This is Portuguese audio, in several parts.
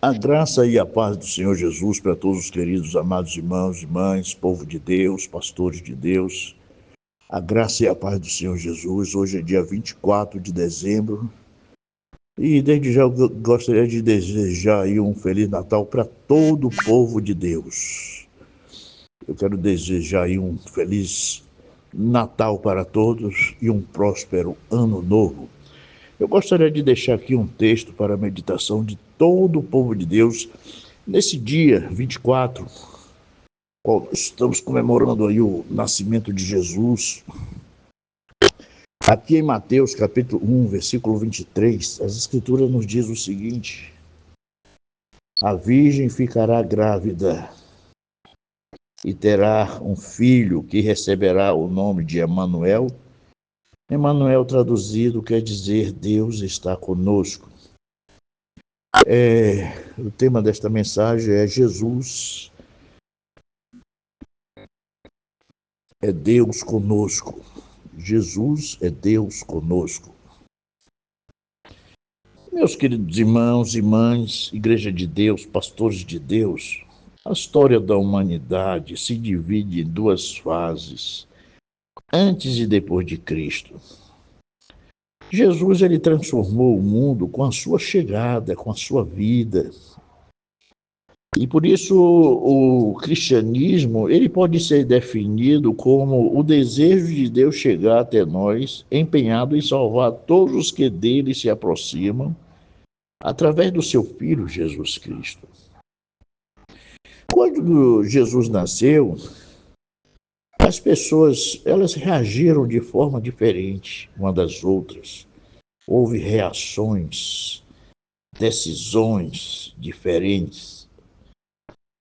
A graça e a paz do Senhor Jesus para todos os queridos, amados irmãos e irmãs, povo de Deus, pastores de Deus. A graça e a paz do Senhor Jesus. Hoje é dia 24 de dezembro. E desde já eu gostaria de desejar aí um Feliz Natal para todo o povo de Deus. Eu quero desejar aí um Feliz Natal para todos e um próspero Ano Novo. Eu gostaria de deixar aqui um texto para a meditação de todo o povo de Deus nesse dia 24, qual estamos comemorando aí o nascimento de Jesus. Aqui em Mateus capítulo 1, versículo 23, as escrituras nos diz o seguinte: a virgem ficará grávida e terá um filho que receberá o nome de Emanuel. Emanuel traduzido quer dizer Deus está conosco. O tema desta mensagem é Jesus é Deus conosco. Jesus é Deus conosco. Meus queridos irmãos e mães, Igreja de Deus, pastores de Deus, a história da humanidade se divide em duas fases, antes e depois de Cristo. Jesus, ele transformou o mundo com a sua chegada, com a sua vida. E por isso o cristianismo, ele pode ser definido como o desejo de Deus chegar até nós, empenhado em salvar todos os que dele se aproximam, através do seu Filho Jesus Cristo. Quando Jesus nasceu, as pessoas, elas reagiram de forma diferente uma das outras. Houve reações, decisões diferentes.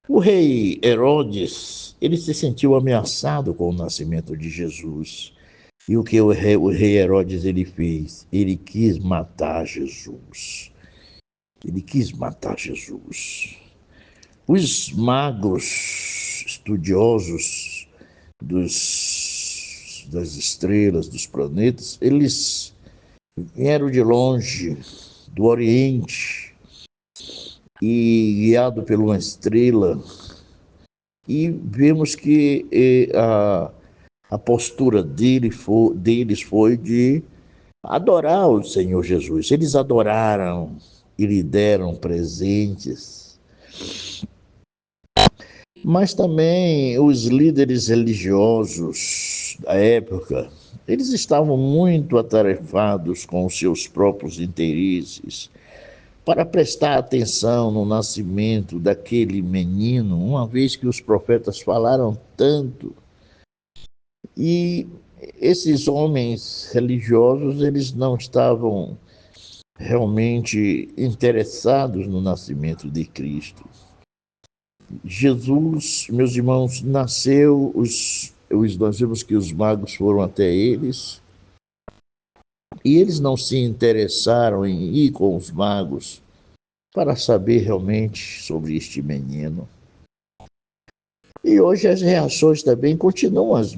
O rei Herodes, ele se sentiu ameaçado com o nascimento de Jesus. E o que o rei Herodes ele fez? Ele quis matar Jesus. Ele quis matar Jesus. Os magos estudiosos das estrelas, dos planetas, eles vieram de longe, do Oriente, e guiado por uma estrela, e vemos que a postura deles foi de adorar o Senhor Jesus. Eles adoraram e lhe deram presentes. Mas também os líderes religiosos da época, eles estavam muito atarefados com os seus próprios interesses para prestar atenção no nascimento daquele menino, uma vez que os profetas falaram tanto. E esses homens religiosos, eles não estavam realmente interessados no nascimento de Cristo. Jesus, meus irmãos, nasceu, nós vemos que os magos foram até eles, e eles não se interessaram em ir com os magos para saber realmente sobre este menino. E hoje as reações também continuam as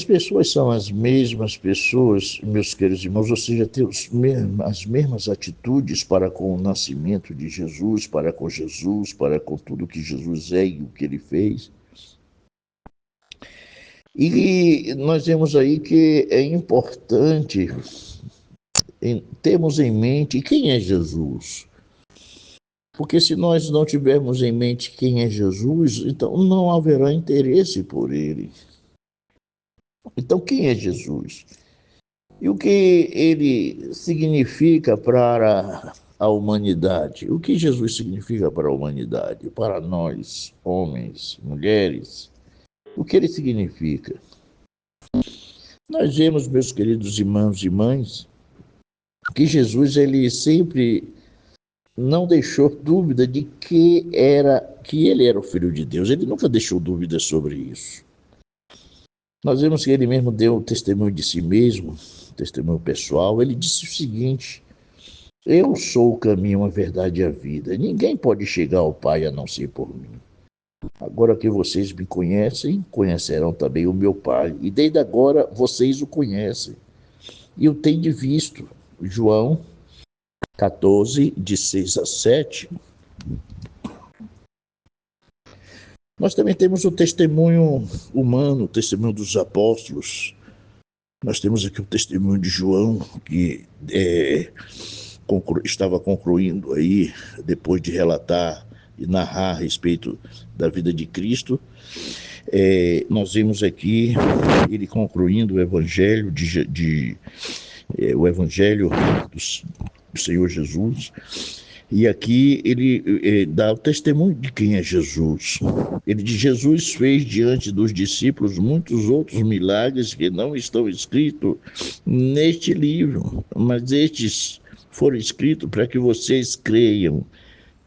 pessoas são as mesmas pessoas, meus queridos irmãos, ou seja, têm as mesmas atitudes para com o nascimento de Jesus, para com tudo que Jesus é e o que ele fez. E nós vemos aí que é importante termos em mente quem é Jesus. Porque se nós não tivermos em mente quem é Jesus, então não haverá interesse por ele. Então, quem é Jesus? E o que ele significa para a humanidade? O que Jesus significa para a humanidade? Para nós, homens, mulheres? O que ele significa? Nós vemos, meus queridos irmãos e mães, que Jesus, ele sempre não deixou dúvida de que ele era o Filho de Deus. Ele nunca deixou dúvida sobre isso. Nós vemos que ele mesmo deu testemunho de si mesmo, testemunho pessoal. Ele disse o seguinte: eu sou o caminho, a verdade e a vida. Ninguém pode chegar ao Pai a não ser por mim. Agora que vocês me conhecem, conhecerão também o meu Pai. E desde agora vocês o conhecem e o têm visto. João 14, de 6 a 7, Nós também temos o testemunho humano, o testemunho dos apóstolos. Nós temos aqui o testemunho de João, que estava concluindo aí, depois de relatar e narrar a respeito da vida de Cristo. Nós vemos aqui ele concluindo o evangelho o evangelho do Senhor Jesus. E aqui ele dá o testemunho de quem é Jesus. Ele diz: Jesus fez diante dos discípulos muitos outros milagres que não estão escritos neste livro, mas estes foram escritos para que vocês creiam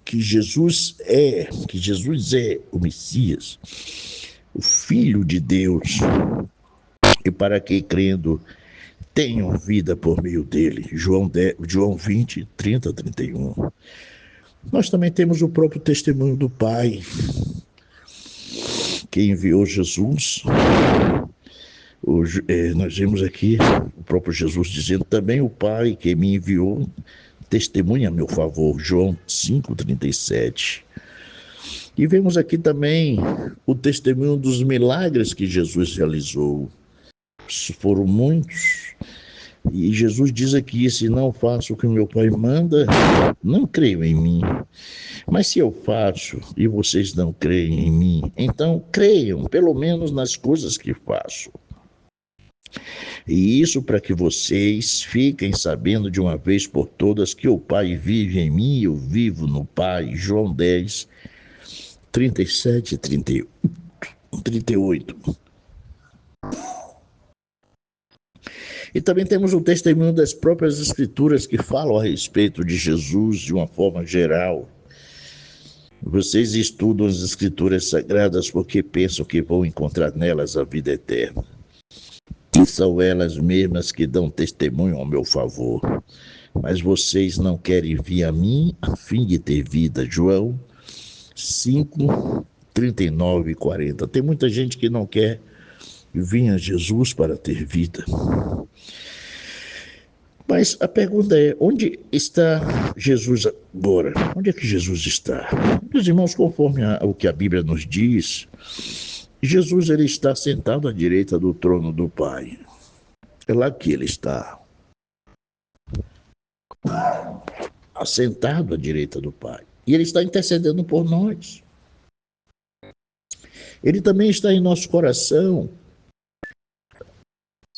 que Jesus é o Messias, o Filho de Deus, e para que, crendo, tenham vida por meio dele. João 20, 30, 31. Nós também temos o próprio testemunho do Pai, que enviou Jesus. Nós vemos aqui o próprio Jesus dizendo: também o Pai que me enviou testemunha a meu favor. João 5,37. E vemos aqui também o testemunho dos milagres que Jesus realizou. Foram muitos. E Jesus diz aqui: se não faço o que meu Pai manda, não creiam em mim. Mas se eu faço e vocês não creem em mim, então creiam, pelo menos nas coisas que faço. E isso para que vocês fiquem sabendo de uma vez por todas que o Pai vive em mim e eu vivo no Pai. João 10, 37 e 38. E também temos o testemunho das próprias Escrituras que falam a respeito de Jesus de uma forma geral. Vocês estudam as Escrituras Sagradas porque pensam que vão encontrar nelas a vida eterna. E são elas mesmas que dão testemunho ao meu favor. Mas vocês não querem vir a mim a fim de ter vida. João 5, 39 e 40. Tem muita gente que não quer vir a Jesus para ter vida. Mas a pergunta é: onde está Jesus agora? Onde é que Jesus está? Meus irmãos, conforme o que a Bíblia nos diz, Jesus ele está sentado à direita do trono do Pai. É lá que ele está. Assentado à direita do Pai. E ele está intercedendo por nós. Ele também está em nosso coração,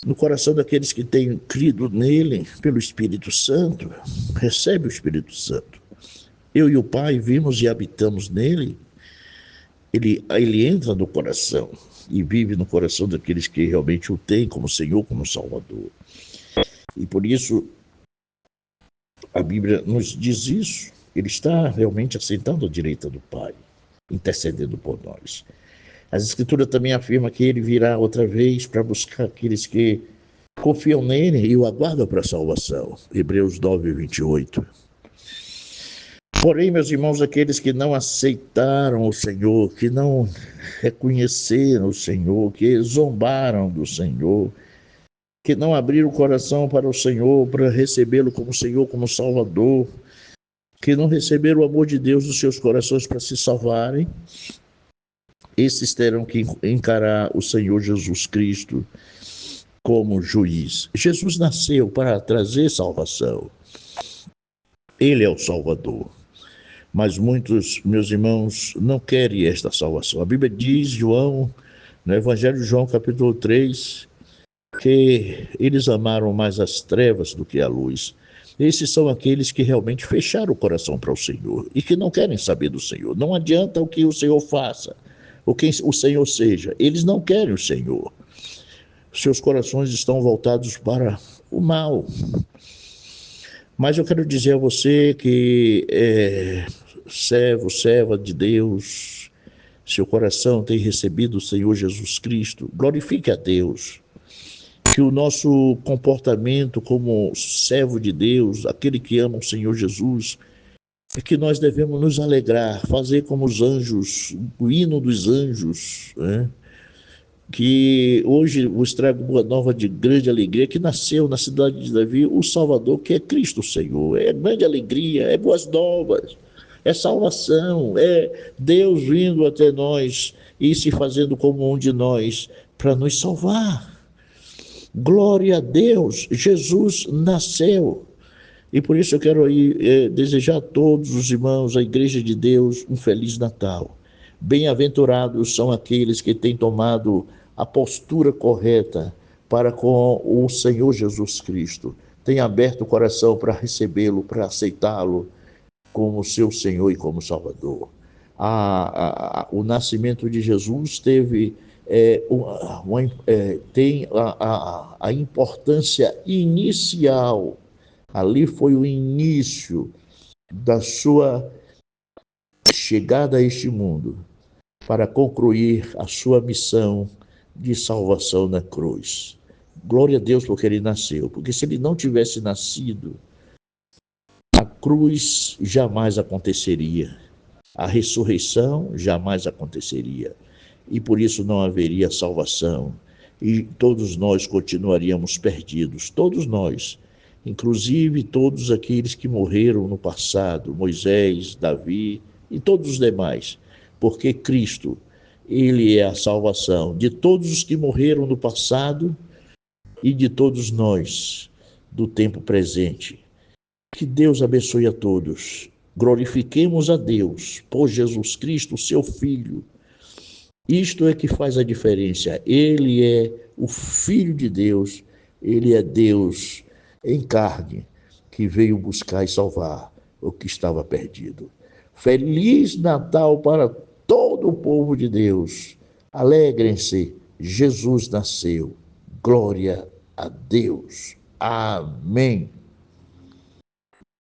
no coração daqueles que têm crido nele pelo Espírito Santo. Recebe o Espírito Santo. Eu e o Pai vimos e habitamos nele. Ele entra no coração e vive no coração daqueles que realmente o têm como Senhor, como Salvador. E por isso a Bíblia nos diz isso. Ele está realmente assentado à direita do Pai, intercedendo por nós. As Escrituras também afirmam que ele virá outra vez para buscar aqueles que confiam nele e o aguardam para a salvação. Hebreus 9, 28. Porém, meus irmãos, aqueles que não aceitaram o Senhor, que não reconheceram o Senhor, que zombaram do Senhor, que não abriram o coração para o Senhor, para recebê-lo como Senhor, como Salvador, que não receberam o amor de Deus nos seus corações para se salvarem, esses terão que encarar o Senhor Jesus Cristo como juiz. Jesus nasceu para trazer salvação. Ele é o Salvador. Mas muitos, meus irmãos, não querem esta salvação. A Bíblia diz, no Evangelho de João, capítulo 3, que eles amaram mais as trevas do que a luz. Esses são aqueles que realmente fecharam o coração para o Senhor e que não querem saber do Senhor. Não adianta o que o Senhor faça, ou quem o Senhor seja. Eles não querem o Senhor. Seus corações estão voltados para o mal. Mas eu quero dizer a você que serva de Deus, seu coração tem recebido o Senhor Jesus Cristo, glorifique a Deus. Que o nosso comportamento como servo de Deus, aquele que ama o Senhor Jesus, é que nós devemos nos alegrar, fazer como os anjos, o hino dos anjos, né? Que hoje vos trago boa nova de grande alegria, que nasceu na cidade de Davi o Salvador, que é Cristo Senhor. É grande alegria, é boas novas. é salvação, é Deus vindo até nós e se fazendo como um de nós para nos salvar. Glória a Deus, Jesus nasceu. E por isso eu quero aí desejar a todos os irmãos, a Igreja de Deus, um Feliz Natal. Bem-aventurados são aqueles que têm tomado a postura correta para com o Senhor Jesus Cristo. Têm aberto o coração para recebê-lo, para aceitá-lo como seu Senhor e como Salvador. O nascimento de Jesus teve tem a importância inicial. Ali foi o início da sua chegada a este mundo para concluir a sua missão de salvação na cruz. Glória a Deus porque ele nasceu, porque se ele não tivesse nascido, a cruz jamais aconteceria, a ressurreição jamais aconteceria, e por isso não haveria salvação, e todos nós continuaríamos perdidos, todos nós, inclusive todos aqueles que morreram no passado, Moisés, Davi e todos os demais, porque Cristo, ele é a salvação de todos os que morreram no passado e de todos nós do tempo presente. Que Deus abençoe a todos. Glorifiquemos a Deus por Jesus Cristo, seu Filho. Isto é que faz a diferença. Ele é o Filho de Deus, ele é Deus em carne, que veio buscar e salvar o que estava perdido. Feliz Natal para todo o povo de Deus. Alegrem-se, Jesus nasceu. Glória a Deus. Amém.